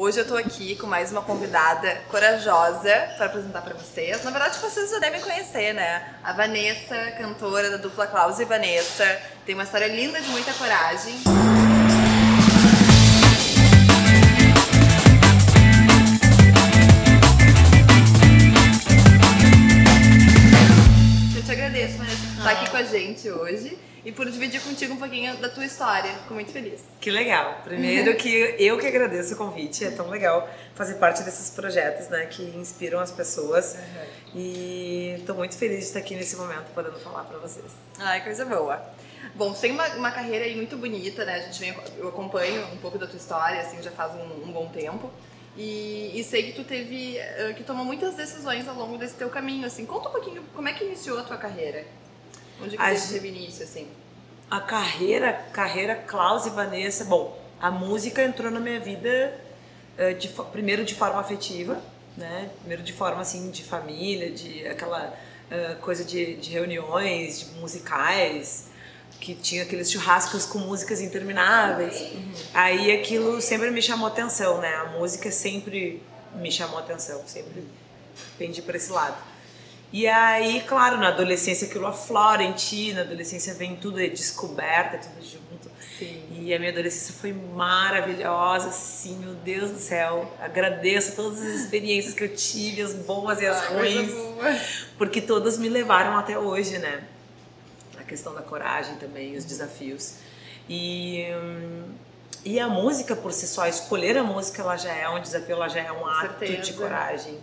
Hoje eu tô aqui com mais uma convidada corajosa para apresentar para vocês. Na verdade, vocês já devem conhecer, né? A Vanessa, cantora da dupla Klaus e Vanessa. Tem uma história linda de muita coragem. Eu te agradeço, Vanessa, por estar aqui com a gente hoje e por dividir contigo um pouquinho da tua história. Fico muito feliz. Que legal. Primeiro que eu que agradeço o convite. É tão legal fazer parte desses projetos, né, que inspiram as pessoas. E tô muito feliz de estar aqui nesse momento podendo falar pra vocês. Ai, coisa boa. Bom, você tem uma carreira aí muito bonita, né? Eu acompanho um pouco da tua história, assim, já faz um bom tempo. E sei que tu que tomou muitas decisões ao longo desse teu caminho, assim. Conta um pouquinho como é que iniciou a tua carreira. Onde que teve início, assim? A carreira Klaus e Vanessa, bom, a música entrou na minha vida primeiro de forma afetiva, né? Primeiro de forma, assim, de família, de aquela coisa de reuniões, de musicais, que tinha aqueles churrascos com músicas intermináveis. Aí aquilo sempre me chamou atenção, né? A música sempre me chamou atenção, sempre pendi para esse lado. E aí, claro, na adolescência aquilo aflora em ti, na adolescência vem tudo, é descoberta, tudo junto. Sim. E a minha adolescência foi maravilhosa, assim, meu Deus do céu. Agradeço todas as experiências que eu tive, as boas e as ruins, porque todas me levaram até hoje, né? A questão da coragem também, os desafios. E a música por si só, escolher a música, ela já é um desafio, ela já é um ato de coragem.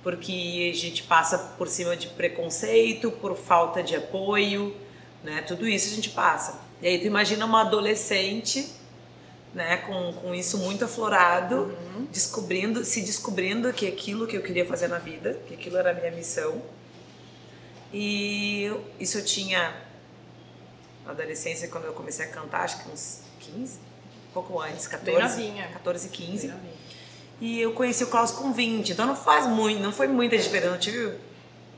Porque a gente passa por cima de preconceito, por falta de apoio, né? Tudo isso a gente passa. E aí tu imagina uma adolescente, né, com isso muito aflorado, se descobrindo que aquilo que eu queria fazer na vida, que aquilo era a minha missão. E isso eu tinha na adolescência, quando eu comecei a cantar, acho que uns 15, pouco antes, 14, 15. E eu conheci o Klaus com 20, então não foi muita diferença, não tive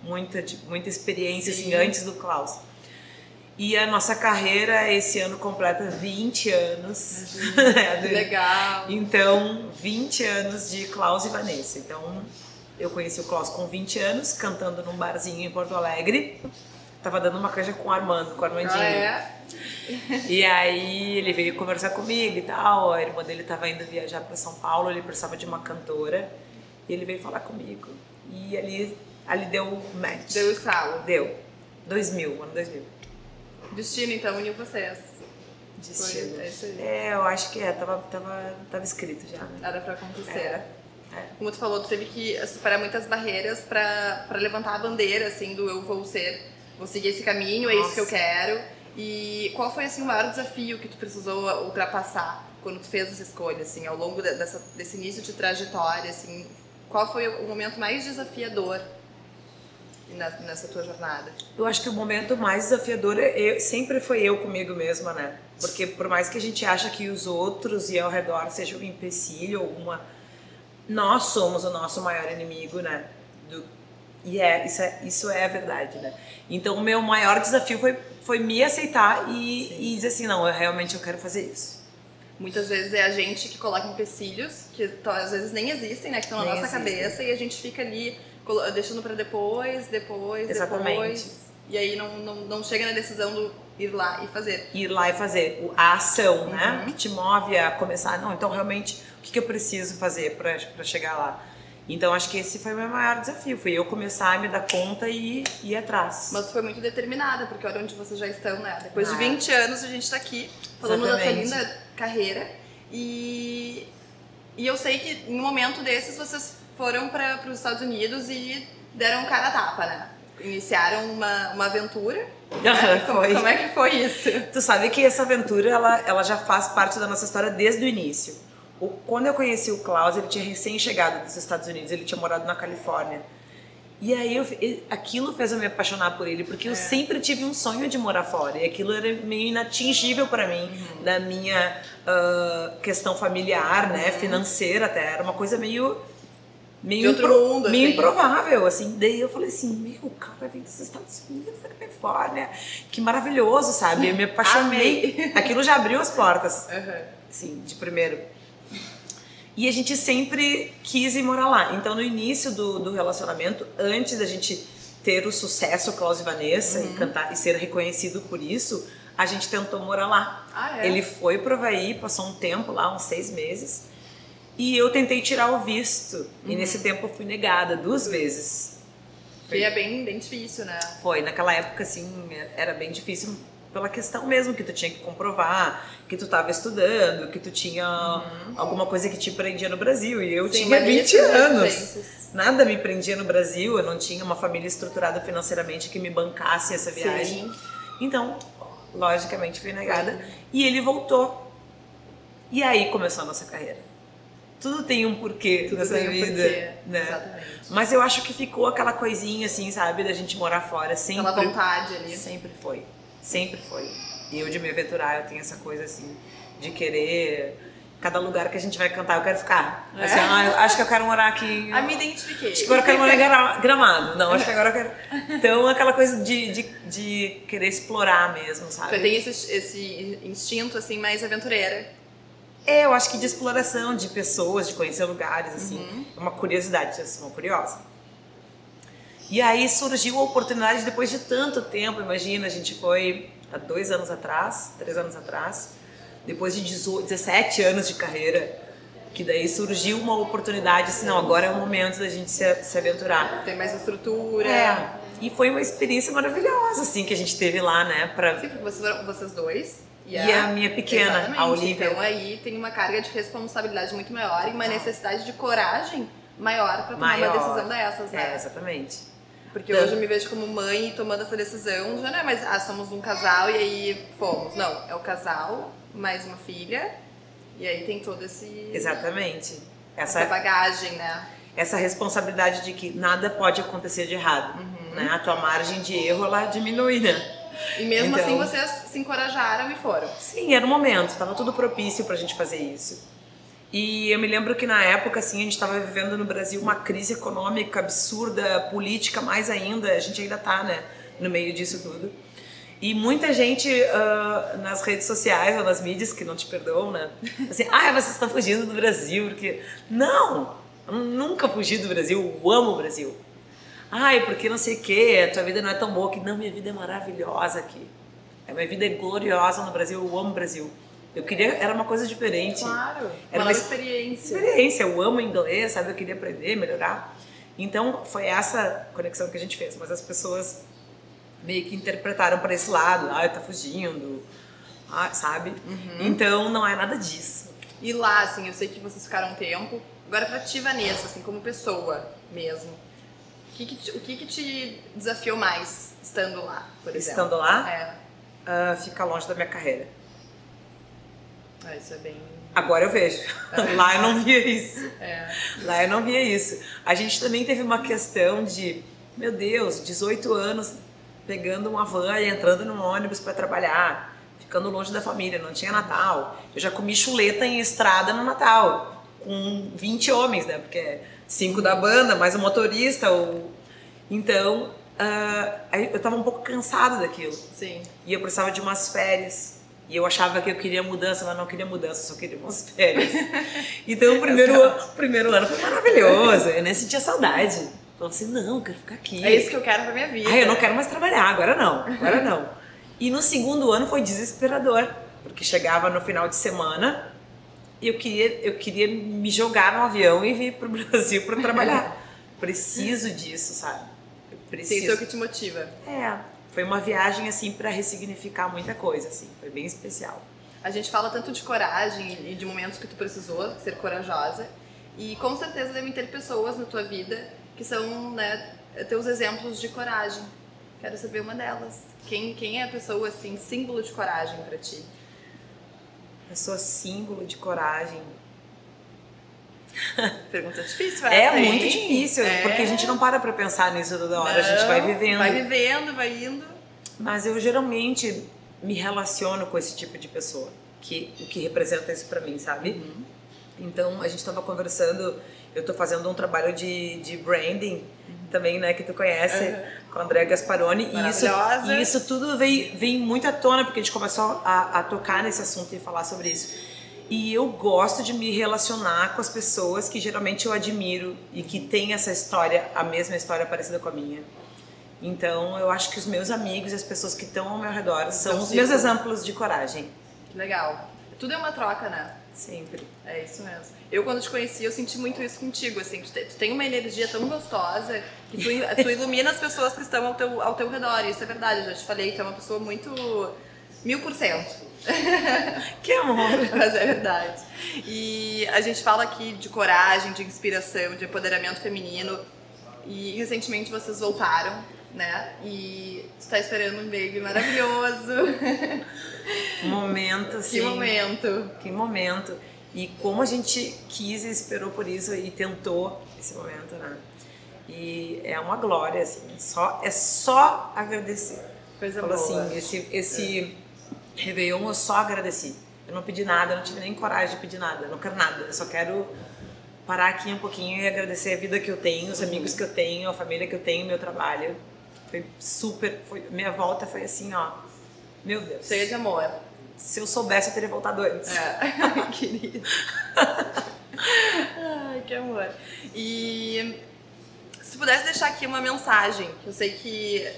muita experiência assim, antes do Klaus. E a nossa carreira esse ano completa 20 anos. Legal! Então, 20 anos de Klaus e Vanessa. Então, eu conheci o Klaus com 20 anos, cantando num barzinho em Porto Alegre. Tava dando uma canja com o Armandinho. E aí ele veio conversar comigo e tal, a irmã dele tava indo viajar para São Paulo, ele precisava de uma cantora, e ele veio falar comigo. E ali deu match. Deu estalo. Deu. Ano 2000. Destino, então, uniu vocês. Destino. Eu acho que tava escrito já, né? Era pra acontecer. Como tu falou, tu teve que superar muitas barreiras pra levantar a bandeira, assim, do eu vou seguir esse caminho, é isso que eu quero. E qual foi, assim, o maior desafio que tu precisou ultrapassar quando tu fez essa escolha, assim, ao longo desse início de trajetória, assim, qual foi o momento mais desafiador nessa tua jornada? Eu acho que o momento mais desafiador sempre foi eu comigo mesma, né? Porque por mais que a gente ache que os outros e ao redor sejam um empecilho, nós somos o nosso maior inimigo, né? Isso é a verdade, né? Então o meu maior desafio foi me aceitar e dizer assim, não, eu quero fazer isso. Muitas vezes é a gente que coloca empecilhos, que às vezes nem existem, né? Que estão na nossa cabeça e a gente fica ali deixando pra depois. Exatamente. E aí não chega na decisão do ir lá e fazer. A ação, né? Que te move a começar, não, então realmente o que eu preciso fazer pra chegar lá? Então acho que esse foi o meu maior desafio, foi eu começar a me dar conta e ir atrás. Mas tu foi muito determinada, porque olha onde vocês já estão, né? Depois de 20 anos a gente tá aqui falando da tua linda carreira e eu sei que em um momento desses vocês foram para os Estados Unidos e deram cara a tapa, né? Iniciaram uma aventura. Como é que foi isso? Tu sabe que essa aventura ela já faz parte da nossa história desde o início. Quando eu conheci o Klaus, ele tinha recém-chegado dos Estados Unidos, ele tinha morado na Califórnia. E aí aquilo fez eu me apaixonar por ele, porque eu sempre tive um sonho de morar fora. E aquilo era meio inatingível para mim, da minha questão familiar, né, financeira até. Era uma coisa meio improvável, assim. Daí eu falei assim, meu, o cara vem dos Estados Unidos, da Califórnia. Que maravilhoso, sabe? Eu me apaixonei. Aquilo já abriu as portas, assim, de primeiro. E a gente sempre quis ir morar lá. Então, no início do relacionamento, antes da gente ter o sucesso Klaus e Vanessa e cantar e ser reconhecido por isso, a gente tentou morar lá. Ele foi pro Havaí, passou um tempo lá, uns 6 meses, e eu tentei tirar o visto. E nesse tempo eu fui negada 2 vezes. Que é bem difícil, né? Foi, naquela época, assim, era bem difícil pela questão mesmo que tu tinha que comprovar que tu estava estudando, que tu tinha alguma coisa que te prendia no Brasil. E eu tinha 20 anos. Nada me prendia no Brasil, eu não tinha uma família estruturada financeiramente que me bancasse essa viagem. Sim. Então, logicamente, fui negada. E ele voltou. E aí começou a nossa carreira. Tudo tem um porquê nessa vida, né? Exatamente. Mas eu acho que ficou aquela coisinha assim, sabe, da gente morar fora. Sempre, aquela vontade ali. Sempre foi. Sempre foi. E eu de me aventurar, eu tenho essa coisa assim, de querer... Cada lugar que a gente vai cantar, eu quero ficar. Assim, eu acho que eu quero morar aqui... Me identifiquei. Acho que agora eu quero morar em Gramado. Não, acho que agora eu quero... Então, aquela coisa de querer explorar mesmo, sabe? Você tem esse instinto, assim, mais aventureira. Eu acho que de exploração de pessoas, de conhecer lugares, assim. É uma curiosidade, eu sou uma curiosa. E aí surgiu a oportunidade, depois de tanto tempo, imagina, a gente foi há 2 anos atrás, 3 anos atrás, depois de 17 anos de carreira, que daí surgiu uma oportunidade, assim, não, agora é o momento da gente se aventurar. Tem mais estrutura. E foi uma experiência maravilhosa, assim, que a gente teve lá, né? Sim, porque vocês dois. E a minha pequena, a Olivia. Então aí tem uma carga de responsabilidade muito maior e uma necessidade de coragem maior para tomar uma decisão dessas, né? Exatamente. Porque hoje eu me vejo como mãe e tomando essa decisão, já não é mais, somos um casal e aí fomos. Não, é o casal, mais uma filha, e aí tem todo esse... Exatamente. Essa bagagem, né? Essa responsabilidade de que nada pode acontecer de errado, né? A tua margem de erro, ela diminui, né? E mesmo assim vocês se encorajaram e foram. Sim, era o momento, tava tudo propício pra gente fazer isso. E eu me lembro que na época, assim, a gente estava vivendo no Brasil uma crise econômica absurda, política mais ainda, a gente ainda tá, né, no meio disso tudo. E muita gente nas redes sociais ou nas mídias, que não te perdoam, né, assim, vocês estão fugindo do Brasil, porque... Não, eu nunca fugi do Brasil, eu amo o Brasil. Porque não sei o quê, a tua vida não é tão boa, que não, minha vida é maravilhosa aqui. A minha vida é gloriosa no Brasil, eu amo o Brasil. Eu queria, era uma coisa diferente. Claro, era uma experiência. Eu amo inglês, sabe? Eu queria aprender, melhorar. Então, foi essa conexão que a gente fez. Mas as pessoas meio que interpretaram para esse lado. Tá fugindo, sabe? Então, não é nada disso. E lá, assim, eu sei que vocês ficaram um tempo. Agora, pra ti, Vanessa, assim, como pessoa mesmo, o que te desafiou mais estando lá, por exemplo? Estando lá? Ficar longe da minha carreira. Isso é bem... Agora eu vejo. Lá eu não via isso. Lá eu não via isso. A gente também teve uma questão de, meu Deus, 18 anos pegando uma van e entrando num ônibus para trabalhar, ficando longe da família, não tinha Natal. Eu já comi chuleta em estrada no Natal, com 20 homens, né? Porque 5 da banda, mais o motorista. Então, eu tava um pouco cansada daquilo. Sim. E eu precisava de umas férias. E eu achava que eu queria mudança, mas não queria mudança, só queria umas férias. Então o primeiro ano foi maravilhoso, eu nem sentia saudade. Falei assim, não, eu quero ficar aqui. É isso que eu quero pra minha vida. Eu não quero mais trabalhar, agora não. E no segundo ano foi desesperador, porque chegava no final de semana e eu queria me jogar no avião e vir pro Brasil para trabalhar. Preciso disso, sabe? Sim, isso é o que te motiva. Foi uma viagem, assim, para ressignificar muita coisa, assim. Foi bem especial. A gente fala tanto de coragem e de momentos que tu precisou ser corajosa. E com certeza devem ter pessoas na tua vida que são, né, teus exemplos de coragem. Quero saber uma delas. Quem é a pessoa, assim, símbolo de coragem para ti? Pessoa símbolo de coragem. Pergunta difícil essa, É muito difícil, porque a gente não para pra pensar nisso toda hora, a gente vai vivendo. Vai vivendo, vai indo. Mas eu geralmente me relaciono com esse tipo de pessoa, o que representa isso pra mim, sabe? Então, a gente tava conversando, eu tô fazendo um trabalho de branding também, né, que tu conhece, com a Andrea Gasparoni, e isso tudo vem muito à tona, porque a gente começou a tocar nesse assunto e falar sobre isso. E eu gosto de me relacionar com as pessoas que geralmente eu admiro e que têm essa história, a mesma história parecida com a minha. Então eu acho que os meus amigos e as pessoas que estão ao meu redor são os meus exemplos de coragem. Que legal. Tudo é uma troca, né? Sempre. É isso mesmo. Eu, quando te conheci, eu senti muito isso contigo, assim. Tu tem uma energia tão gostosa que tu ilumina as pessoas que estão ao teu redor. Isso é verdade, eu já te falei, tu é uma pessoa muito 1000%. Que amor! Mas é verdade. E a gente fala aqui de coragem, de inspiração, de empoderamento feminino. E recentemente vocês voltaram, né? E tu tá esperando um baby maravilhoso. Momento, assim. Que momento. Que momento. E como a gente quis e esperou por isso e tentou esse momento, né? E é uma glória, assim. É só agradecer. Coisa boa. Assim, esse Réveillon eu só agradeci. Eu não pedi nada, eu não tive nem coragem de pedir nada. Eu não quero nada. Eu só quero parar aqui um pouquinho e agradecer a vida que eu tenho, os amigos que eu tenho, a família que eu tenho, meu trabalho. Foi super... minha volta foi assim, ó. Meu Deus. Cheia de amor. Se eu soubesse, eu teria voltado antes. Querida. Ai, que amor. E se tu pudesse deixar aqui uma mensagem, que eu sei que,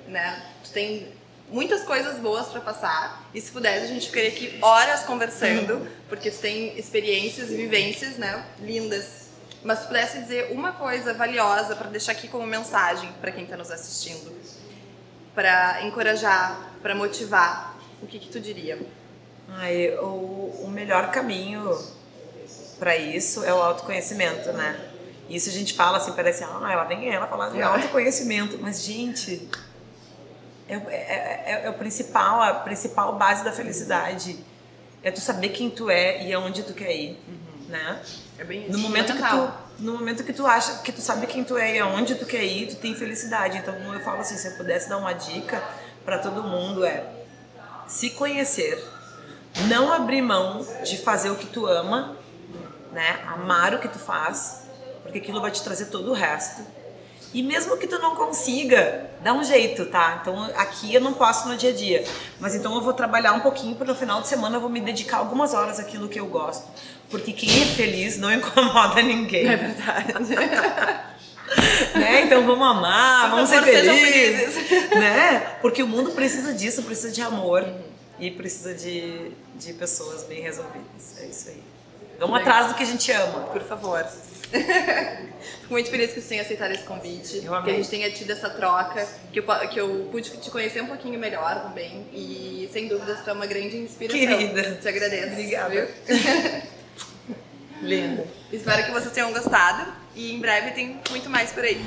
né, tu tem muitas coisas boas pra passar, e se pudesse a gente ficaria aqui horas conversando, porque tu tem experiências e vivências, né, lindas. Mas se tu pudesse dizer uma coisa valiosa pra deixar aqui como mensagem pra quem tá nos assistindo, pra encorajar, pra motivar, o que tu diria? O melhor caminho para isso é o autoconhecimento, né? Isso a gente fala assim, parece, ela vem ela falar de autoconhecimento, mas gente, é o principal, a principal base da felicidade. É tu saber quem tu é e aonde tu quer ir, né? É bem isso. No momento que tu acha, que tu sabe quem tu é e aonde tu quer ir, tu tem felicidade. Então eu falo assim, se eu pudesse dar uma dica para todo mundo se conhecer, não abrir mão de fazer o que tu ama, né? Amar o que tu faz, porque aquilo vai te trazer todo o resto. E mesmo que tu não consiga, dá um jeito, tá? Então aqui eu não posso no dia a dia, mas então eu vou trabalhar um pouquinho para no final de semana eu vou me dedicar algumas horas àquilo que eu gosto, porque quem é feliz não incomoda ninguém. É verdade. Né? Então vamos amar, vamos ser felizes, né? Porque o mundo precisa disso, precisa de amor e precisa de pessoas bem resolvidas. É isso aí. Vamos atrás do que a gente ama, por favor. Fico muito feliz que você tenha aceitado esse convite, que a gente tenha tido essa troca, que eu pude te conhecer um pouquinho melhor também e sem dúvida você é uma grande inspiração. Querida, te agradeço. Obrigada. Lindo. Espero que vocês tenham gostado e em breve tem muito mais por aí.